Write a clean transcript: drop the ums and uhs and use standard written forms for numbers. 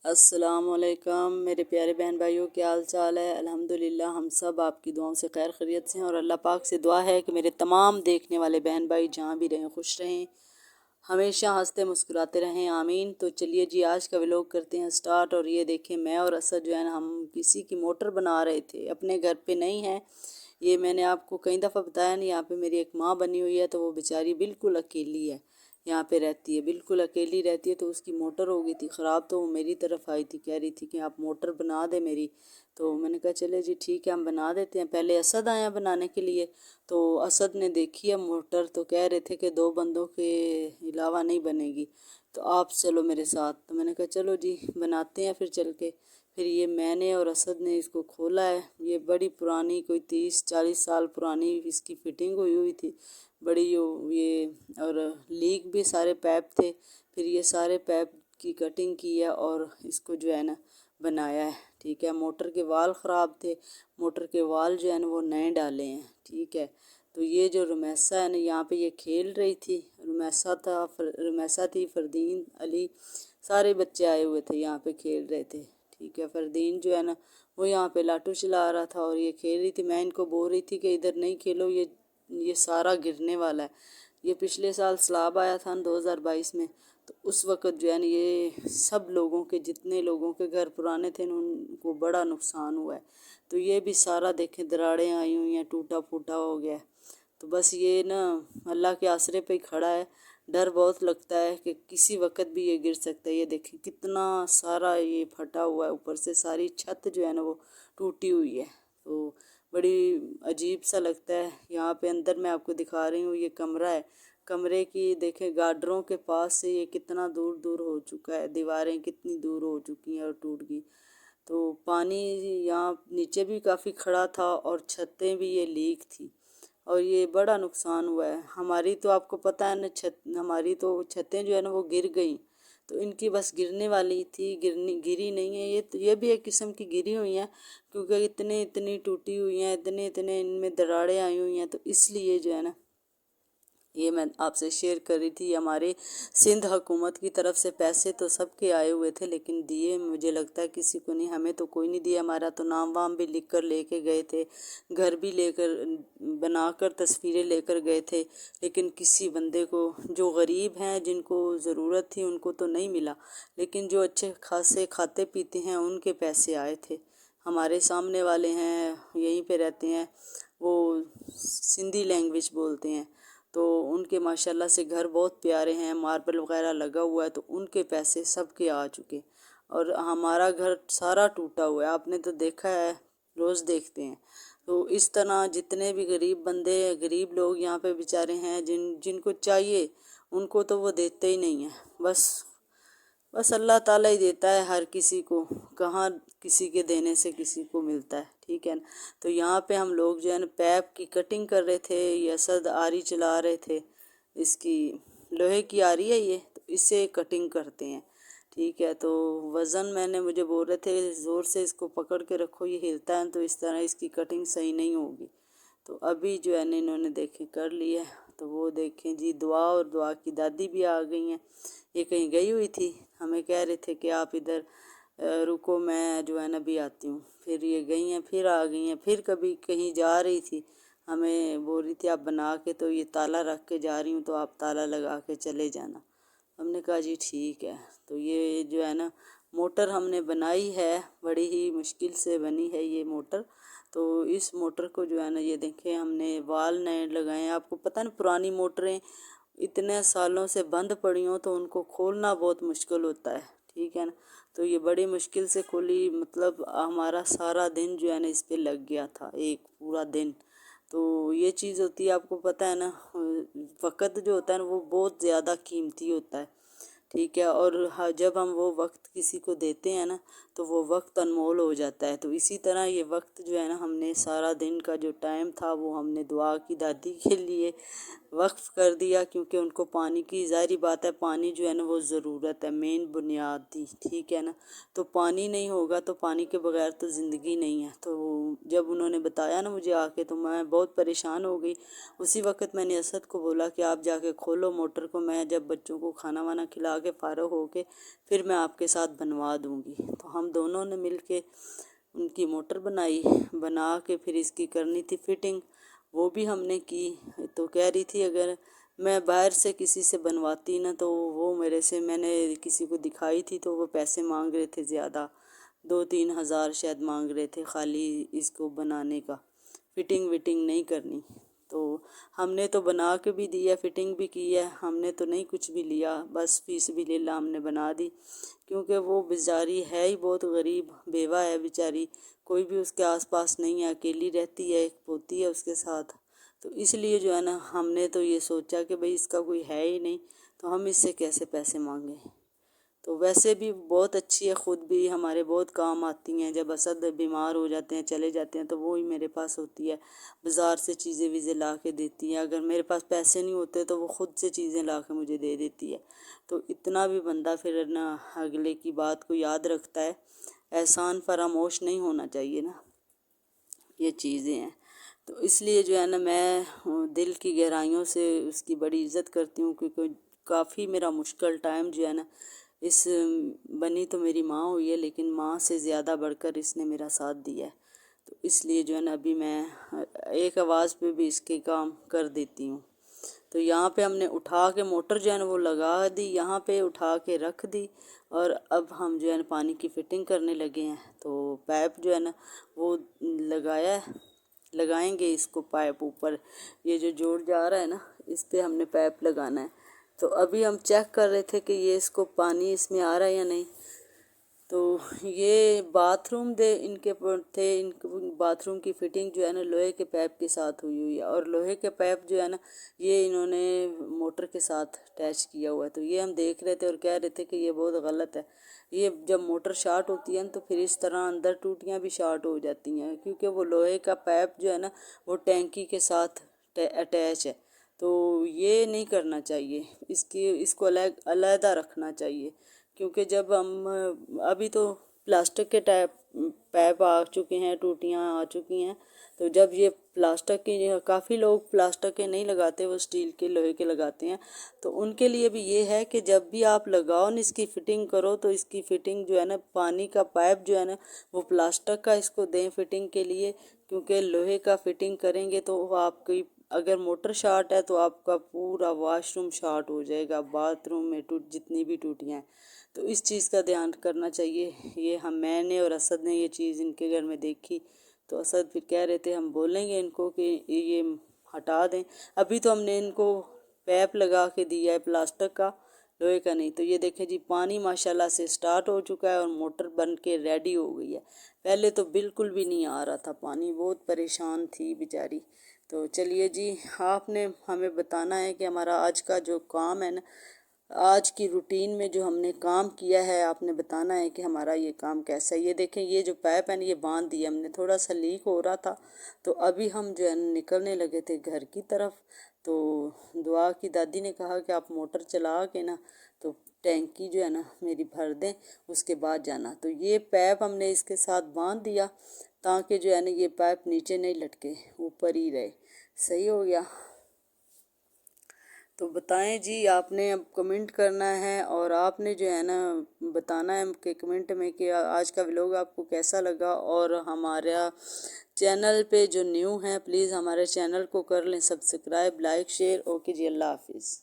السلام علیکم میرے پیارے بہن بھائیوں، کیا حال چال ہے؟ الحمدللہ ہم سب آپ کی دعاؤں سے خیر خیریت سے ہیں، اور اللہ پاک سے دعا ہے کہ میرے تمام دیکھنے والے بہن بھائی جہاں بھی رہیں خوش رہیں، ہمیشہ ہنستے مسکراتے رہیں، آمین۔ تو چلیے جی، آج کا ولاگ کرتے ہیں سٹارٹ۔ اور یہ دیکھیں، میں اور اسد جو ہے نا، ہم کسی کی موٹر بنا رہے تھے، اپنے گھر پہ نہیں ہے یہ، میں نے آپ کو کئی دفعہ بتایا نا، یہاں پہ میری ایک ماں بنی ہوئی ہے، تو وہ بیچاری بالکل اکیلی ہے، یہاں پہ رہتی ہے، بالکل اکیلی رہتی ہے۔ تو اس کی موٹر ہو گئی تھی خراب، تو وہ میری طرف آئی تھی، کہہ رہی تھی کہ آپ موٹر بنا دیں میری۔ تو میں نے کہا چلے جی ٹھیک ہے، ہم بنا دیتے ہیں۔ پہلے اسد آیا بنانے کے لیے، تو اسد نے دیکھی ہے موٹر، تو کہہ رہے تھے کہ 2 بندوں کے علاوہ نہیں بنے گی، تو آپ چلو میرے ساتھ۔ تو میں نے کہا چلو جی بناتے ہیں پھر چل کے۔ پھر یہ میں نے اور اسد نے اس کو کھولا ہے، یہ بڑی پرانی، کوئی 30-40 سال پرانی اس کی فٹنگ ہوئی تھی، بڑی یہ، اور لیک بھی سارے پیپ تھے۔ پھر یہ سارے پیپ کی کٹنگ کی ہے اور اس کو جو ہے نا بنایا ہے، ٹھیک ہے۔ موٹر کے وال خراب تھے، موٹر کے وال جو ہے نا وہ نئے ڈالے ہیں، ٹھیک ہے۔ تو یہ جو رمیسا ہے نا، یہاں پہ یہ کھیل رہی تھی، رمیسا تھی، فردین، علی، سارے بچے آئے ہوئے تھے یہاں پہ کھیل رہے تھے، ٹھیک ہے۔ فردین جو ہے نا وہ یہاں پہ لاٹو چلا رہا تھا اور یہ کھیل رہی تھی۔ میں ان کو بول رہی تھی کہ ادھر نہیں کھیلو، یہ سارا گرنے والا ہے۔ یہ پچھلے سال سیلاب آیا تھا نا 2022 میں، تو اس وقت جو ہے نا یہ سب لوگوں کے، جتنے لوگوں کے گھر پرانے تھے ان کو بڑا نقصان ہوا ہے۔ تو یہ بھی سارا دیکھیں دراڑیں آئی ہوئی ہیں، ٹوٹا پھوٹا ہو گیا ہے۔ تو بس یہ نا اللہ کے آسرے پہ ہی کھڑا ہے، ڈر بہت لگتا ہے کہ کسی وقت بھی یہ گر سکتا ہے۔ یہ دیکھیں کتنا سارا یہ پھٹا ہوا ہے، اوپر سے ساری چھت جو ہے نا وہ ٹوٹی ہوئی ہے، تو بڑی عجیب سا لگتا ہے۔ یہاں پہ اندر میں آپ کو دکھا رہی ہوں، یہ کمرہ ہے، کمرے کی دیکھیں گارڈروں کے پاس سے یہ کتنا دور دور ہو چکا ہے، دیواریں کتنی دور ہو چکی ہیں اور ٹوٹ گئی۔ تو پانی یہاں نیچے بھی کافی کھڑا تھا اور چھتیں بھی یہ لیک تھی، اور یہ بڑا نقصان ہوا ہے۔ ہماری تو آپ کو پتہ ہے نا، ہماری تو چھتیں جو ہے نا وہ گر گئیں، تو ان کی بس گرنے والی تھی، گری نہیں ہے۔ یہ بھی ایک قسم کی گری ہوئی ہیں، کیونکہ اتنی ٹوٹی ہوئی ہیں، اتنے ان میں دراڑیں آئی ہوئی ہیں، تو اس لیے جو ہے نا یہ میں آپ سے شیئر کر رہی تھی۔ ہمارے سندھ حکومت کی طرف سے پیسے تو سب کے آئے ہوئے تھے، لیکن دیے مجھے لگتا ہے کسی کو نہیں، ہمیں تو کوئی نہیں دیا۔ ہمارا تو نام وام بھی لکھ کر لے کے گئے تھے، گھر بھی لے کر بنا کر تصویریں لے کر گئے تھے، لیکن کسی بندے کو، جو غریب ہیں جن کو ضرورت تھی ان کو تو نہیں ملا، لیکن جو اچھے خاصے کھاتے پیتے ہیں ان کے پیسے آئے تھے۔ ہمارے سامنے والے ہیں، یہیں پہ رہتے ہیں، وہ سندھی لینگویج بولتے ہیں، تو ان کے ماشاءاللہ سے گھر بہت پیارے ہیں، ماربل وغیرہ لگا ہوا ہے، تو ان کے پیسے سب کے آ چکے، اور ہمارا گھر سارا ٹوٹا ہوا ہے، آپ نے تو دیکھا ہے، روز دیکھتے ہیں۔ تو اس طرح جتنے بھی غریب بندے، غریب لوگ یہاں پہ بیچارے ہیں، جن کو چاہیے ان کو تو وہ دیتے ہی نہیں ہیں، بس اللہ تعالیٰ ہی دیتا ہے ہر کسی کو، کہاں کسی کے دینے سے کسی کو ملتا ہے، ٹھیک ہے نا۔ تو یہاں پہ ہم لوگ جو ہے نا پیپ کی کٹنگ کر رہے تھے، یہ اسد آری چلا رہے تھے، اس کی لوہے کی آری ہے یہ، تو اس سے کٹنگ کرتے ہیں، ٹھیک ہے۔ تو وزن میں نے، مجھے بول رہے تھے زور سے اس کو پکڑ کے رکھو، یہ ہلتا ہے تو اس طرح اس کی کٹنگ صحیح نہیں ہوگی۔ تو ابھی جو ہے نا انہوں نے دیکھیں کر لی ہے، تو وہ دیکھیں جی، دعا اور دعا کی دادی بھی آ گئی ہیں۔ یہ کہیں گئی ہوئی تھی، ہمیں کہہ رہے تھے کہ آپ ادھر رکو، میں جو ہے نا بھی آتی ہوں۔ پھر یہ گئی ہیں، پھر آ گئی ہیں، پھر کبھی کہیں جا رہی تھی، ہمیں بول رہی تھی آپ بنا کے، تو یہ تالا رکھ کے جا رہی ہوں، تو آپ تالا لگا کے چلے جانا۔ ہم نے کہا جی ٹھیک ہے۔ تو یہ جو ہے نا موٹر ہم نے بنائی ہے، بڑی ہی مشکل سے بنی ہے یہ موٹر۔ تو اس موٹر کو جو ہے نا یہ دیکھیں ہم نے وال نئے لگائے ہیں۔ آپ کو پتہ نا پرانی موٹریں اتنے سالوں سے بند پڑی ہوں تو ان کو کھولنا بہت مشکل ہوتا ہے، ٹھیک ہے نا۔ تو یہ بڑی مشکل سے کھولی، مطلب ہمارا سارا دن جو ہے نا اس پہ لگ گیا تھا، ایک پورا دن۔ تو یہ چیز ہوتی ہے، آپ کو پتہ ہے نا، وقت جو ہوتا ہے نا وہ بہت زیادہ قیمتی ہوتا ہے، ٹھیک ہے۔ اور جب ہم وہ وقت کسی کو دیتے ہیں نا تو وہ وقت انمول ہو جاتا ہے۔ تو اسی طرح یہ وقت جو ہے نا، ہم نے سارا دن کا جو ٹائم تھا وہ ہم نے دعا کی دادی کے لیے وقف کر دیا، کیونکہ ان کو پانی کی، ظاہری بات ہے، پانی جو ہے نا وہ ضرورت ہے، مین بنیادی، ٹھیک ہے نا۔ تو پانی نہیں ہوگا تو پانی کے بغیر تو زندگی نہیں ہے۔ تو جب انہوں نے بتایا نا مجھے آ کے، تو میں بہت پریشان ہو گئی۔ اسی وقت میں نے اسد کو بولا کہ آپ جا کے کھولو موٹر کو، میں جب بچوں کو کھانا وانا کھلا کے فارغ ہو کے پھر میں آپ کے ساتھ بنوا دوں گی۔ تو ہم دونوں نے مل کے ان کی موٹر بنائی، بنا کے پھر اس کی کرنی تھی فٹنگ، وہ بھی ہم نے کی۔ تو کہہ رہی تھی اگر میں باہر سے کسی سے بنواتی نا تو وہ میرے سے، میں نے کسی کو دکھائی تھی تو وہ پیسے مانگ رہے تھے زیادہ، 2-3 ہزار شاید مانگ رہے تھے خالی اس کو بنانے کا، فٹنگ وٹنگ نہیں کرنی۔ تو ہم نے تو بنا کے بھی دیا، فٹنگ بھی کی ہے، ہم نے تو نہیں کچھ بھی لیا، بس فی سبیل اللہ ہم نے بنا دی، کیونکہ وہ بیچاری ہے ہی بہت غریب، بیوہ ہے بیچاری، کوئی بھی اس کے آس پاس نہیں ہے، اکیلی رہتی ہے، ایک پوتی ہے اس کے ساتھ۔ تو اس لیے جو ہے نا ہم نے تو یہ سوچا کہ بھئی اس کا کوئی ہے ہی نہیں تو ہم اس سے کیسے پیسے مانگیں۔ تو ویسے بھی بہت اچھی ہے، خود بھی ہمارے بہت کام آتی ہیں، جب اسد بیمار ہو جاتے ہیں چلے جاتے ہیں تو وہی میرے پاس ہوتی ہے، بازار سے چیزیں ویزیں لا کے دیتی ہے، اگر میرے پاس پیسے نہیں ہوتے تو وہ خود سے چیزیں لا کے مجھے دے دیتی ہے۔ تو اتنا بھی بندہ پھر نا اگلے کی بات کو یاد رکھتا ہے، احسان فراموش نہیں ہونا چاہیے نا، یہ چیزیں ہیں۔ تو اس لیے جو ہے نا میں دل کی گہرائیوں سے اس کی بڑی عزت کرتی ہوں، کیونکہ کافی میرا مشکل ٹائم جو ہے نا، اس بنی تو میری ماں ہوئی ہے لیکن ماں سے زیادہ بڑھ کر اس نے میرا ساتھ دیا ہے۔ تو اس لیے جو ہے نا ابھی میں ایک آواز پہ بھی اس کے کام کر دیتی ہوں۔ تو یہاں پہ ہم نے اٹھا کے موٹر جو ہے نا وہ لگا دی، یہاں پہ اٹھا کے رکھ دی، اور اب ہم جو ہے نا پانی کی فٹنگ کرنے لگے ہیں۔ تو پائپ جو ہے نا وہ لگایا ہے، لگائیں گے اس کو پائپ اوپر، یہ جو جوڑ جا رہا ہے نا اس پہ ہم نے پائپ لگانا ہے۔ تو ابھی ہم چیک کر رہے تھے کہ یہ اس کو پانی اس میں آ رہا ہے یا نہیں۔ تو یہ باتھ روم ان کے تھے، ان باتھ روم کی فٹنگ جو ہے نا لوہے کے پائپ کے ساتھ ہوئی ہے، اور لوہے کے پائپ جو ہے نا یہ انہوں نے موٹر کے ساتھ اٹیچ کیا ہوا ہے۔ تو یہ ہم دیکھ رہے تھے اور کہہ رہے تھے کہ یہ بہت غلط ہے، یہ جب موٹر شارٹ ہوتی ہے نا تو پھر اس طرح اندر ٹوٹیاں بھی شارٹ ہو جاتی ہیں، کیونکہ وہ لوہے کا پائپ جو ہے نا وہ ٹینکی کے ساتھ اٹیچ ہے۔ تو یہ نہیں کرنا چاہیے، اس کو علیحدہ رکھنا چاہیے، کیونکہ جب ہم ابھی تو پلاسٹک کے پائپ آ چکے ہیں، ٹوٹیاں آ چکی ہیں، تو جب یہ پلاسٹک کی، کافی لوگ پلاسٹک کے نہیں لگاتے، وہ اسٹیل کے لوہے کے لگاتے ہیں، تو ان کے لیے بھی یہ ہے کہ جب بھی آپ لگاؤ نا اس کی فٹنگ کرو تو اس کی فٹنگ جو ہے نا پانی کا پائپ جو ہے نا وہ پلاسٹک کا اس کو دیں فٹنگ کے لیے، کیونکہ لوہے کا فٹنگ کریں گے تو وہ آپ کی اگر موٹر شارٹ ہے تو آپ کا پورا واش روم شارٹ ہو جائے گا، باتھ روم میں جتنی بھی ٹوٹیاں ہیں۔ تو اس چیز کا دھیان کرنا چاہیے۔ یہ میں نے اور اسد نے یہ چیز ان کے گھر میں دیکھی، تو اسد پھر کہہ رہے تھے ہم بولیں گے ان کو کہ یہ ہٹا دیں۔ ابھی تو ہم نے ان کو پیپ لگا کے دیا ہے پلاسٹک کا، لوہے کا نہیں۔ تو یہ دیکھیں جی پانی ماشاءاللہ سے سٹارٹ ہو چکا ہے اور موٹر بن کے ریڈی ہو گئی ہے، پہلے تو بالکل بھی نہیں آ رہا تھا پانی، بہت پریشان تھی بیچاری۔ تو چلیے جی، آپ نے ہمیں بتانا ہے کہ ہمارا آج کا جو کام ہے نا، آج کی روٹین میں جو ہم نے کام کیا ہے، آپ نے بتانا ہے کہ ہمارا یہ کام کیسا ہے۔ یہ دیکھیں یہ جو پائپ ہے نا یہ باندھ دیا ہم نے، تھوڑا سا لیک ہو رہا تھا تو ابھی ہم جو ہے نکلنے لگے تھے گھر کی طرف، تو دعا کی دادی نے کہا کہ آپ موٹر چلا کے نا تو ٹینکی جو ہے نا میری بھر دیں، اس کے بعد جانا۔ تو یہ پائپ ہم نے اس کے ساتھ باندھ دیا تاکہ جو ہے نا یہ پائپ نیچے نہیں لٹکے، اوپر ہی رہے۔ صحیح ہو گیا۔ تو بتائیں جی، آپ نے اب کمنٹ کرنا ہے اور آپ نے جو ہے نا بتانا ہے کہ کمنٹ میں کہ آج کا ولاگ آپ کو کیسا لگا، اور ہمارا چینل پہ جو نیو ہیں پلیز ہمارے چینل کو کر لیں سبسکرائب، لائک، شیئر۔ اوکے جی، اللہ حافظ۔